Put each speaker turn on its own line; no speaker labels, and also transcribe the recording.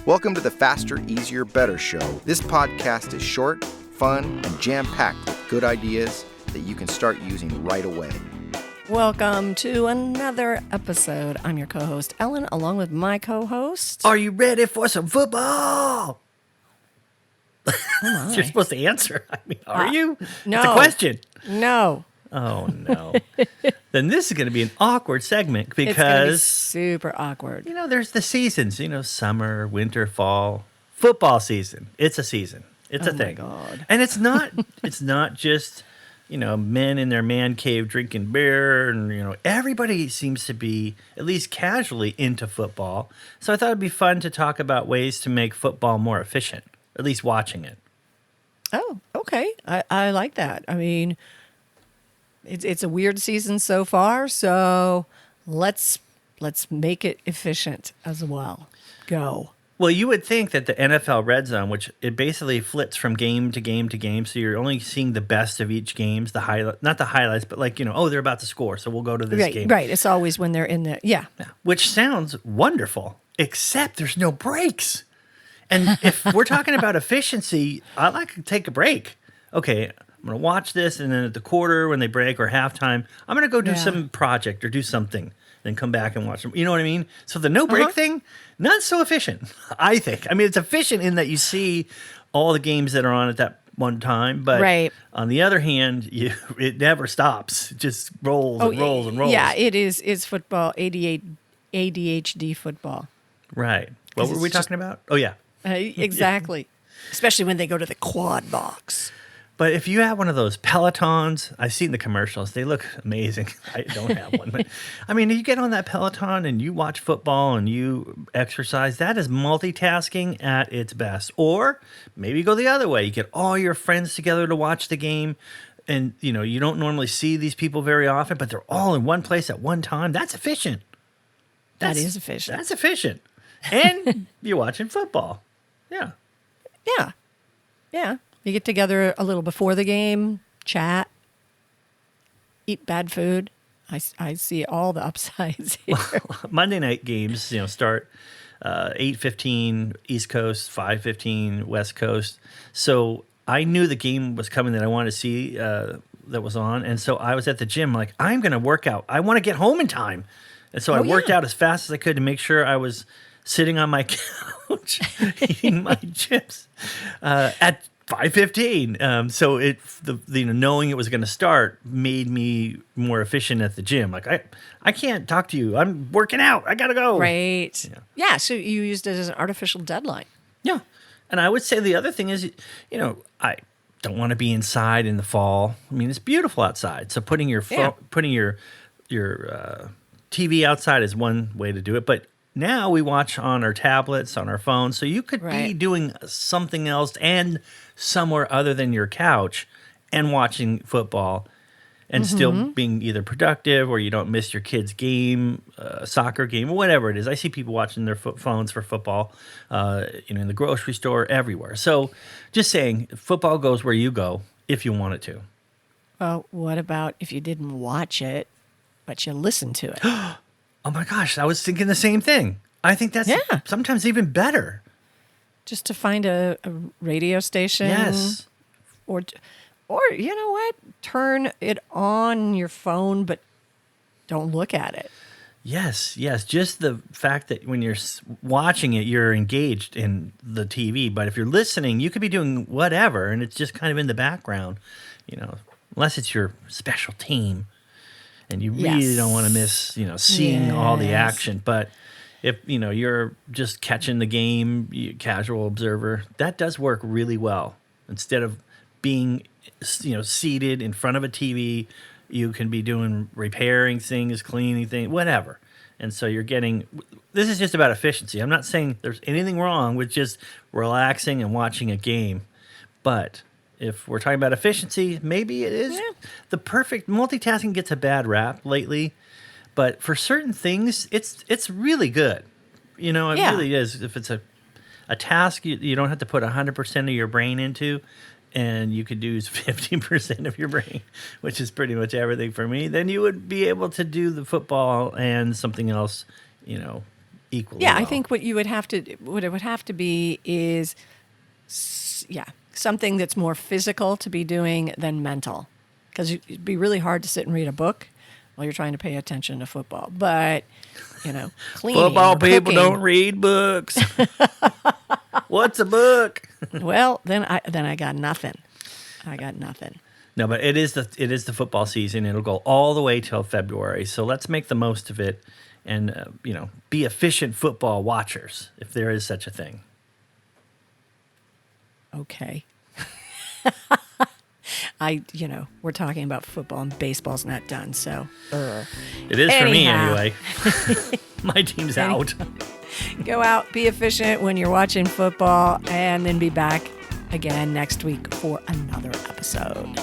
Welcome to the Faster, Easier, Better show. This podcast is short, fun, and jam-packed with good ideas that you can start using right away.
Welcome to another episode. I'm your co-host, Ellen, along with my co-host.
Are you ready for some football?
Oh
You're supposed to answer. I mean, are you?
No.
It's a question.
No.
Oh, no. Then this is going to be an awkward segment
It's going to be
because,
super awkward.
you know, there's the seasons, summer, winter, fall, football season. It's a season. It's a thing.
Oh, my God.
And it's not just, men in their man cave drinking beer and, everybody seems to be at least casually into football. So I thought it'd be fun to talk about ways to make football more efficient, at least watching it.
Oh, okay. I like that. I mean, it's a weird season so far, so let's make it efficient as well. Go.
Well, you would think that the NFL Red Zone, which it basically flips from game to game to game, so you're only seeing the best of each game's, not the highlights, but they're about to score, so we'll go to this game.
Right. It's always when they're in the, yeah.
Which sounds wonderful, except there's no breaks. And if we're talking about efficiency, I like to take a break. Okay, I'm going to watch this, and then at the quarter when they break or halftime, I'm going to go do some project or do something, then come back and watch them. You know what I mean? So the no break thing, not so efficient, I think. I mean, it's efficient in that you see all the games that are on at that one time, but on the other hand, it never stops. It just rolls and rolls and rolls.
Yeah, it's football, ADHD football.
Right. What were we talking about? Oh, yeah.
Exactly. Especially when they go to the quad box.
But if you have one of those Pelotons, I've seen the commercials. They look amazing. I don't have one. But, I mean, if you get on that Peloton and you watch football and you exercise, that is multitasking at its best. Or maybe go the other way. You get all your friends together to watch the game. And, you don't normally see these people very often, but they're all in one place at one time. That's efficient.
That is efficient.
That's efficient. And you're watching football. Yeah.
Yeah. Yeah. You get together a little before the game, chat, eat bad food. I see all the upsides here.
Monday night games, start 8:15 East Coast, 5:15 West Coast. So I knew the game was coming that I wanted to see that was on. And so I was at the gym like, I'm going to work out. I want to get home in time. And so I worked out as fast as I could to make sure I was sitting on my couch eating my chips at 5:15. So knowing it was going to start made me more efficient at the gym. Like I can't talk to you. I'm working out. I gotta go.
Right. Yeah. So you used it as an artificial deadline.
Yeah. And I would say the other thing is, I don't want to be inside in the fall. I mean, it's beautiful outside. So putting your TV outside is one way to do it, but now we watch on our tablets, on our phones, so you could be doing something else and somewhere other than your couch and watching football and still being either productive or you don't miss your kid's game, soccer game, or whatever it is. I see people watching their phones for football, in the grocery store, everywhere. So just saying, football goes where you go if you want it to.
Well, what about if you didn't watch it, but you listened to it?
Oh my gosh, I was thinking the same thing. I think that's sometimes even better.
Just to find a radio station.
Yes.
Or you know what? Turn it on your phone, but don't look at it.
Yes. Just the fact that when you're watching it, you're engaged in the TV. But if you're listening, you could be doing whatever, and it's just kind of in the background, unless it's your special team. And you really don't want to miss, seeing all the action. But if, you're just catching the game, casual observer, that does work really well. Instead of being, seated in front of a TV, you can be repairing things, cleaning things, whatever. And so this is just about efficiency. I'm not saying there's anything wrong with just relaxing and watching a game. But if we're talking about efficiency, maybe it is the perfect. Multitasking gets a bad rap lately, but for certain things, it's really good. It really is. If it's a task you don't have to put 100% of your brain into, and you could use 50% of your brain, which is pretty much everything for me, then you would be able to do the football and something else, equally.
Yeah,
well.
I think what it would have to be is, something that's more physical to be doing than mental, because it'd be really hard to sit and read a book while you're trying to pay attention to football. But cleaning,
Football
or
people
cooking,
don't read books. What's a book?
Well, then I got nothing. I got nothing.
No, but it is the football season. It'll go all the way till February. So let's make the most of it, and be efficient football watchers, if there is such a thing.
Okay. We're talking about football and baseball's not done, so.
It is for me
Anyhow.
anyway. My team's out.
Go out, be efficient when you're watching football, and then be back again next week for another episode.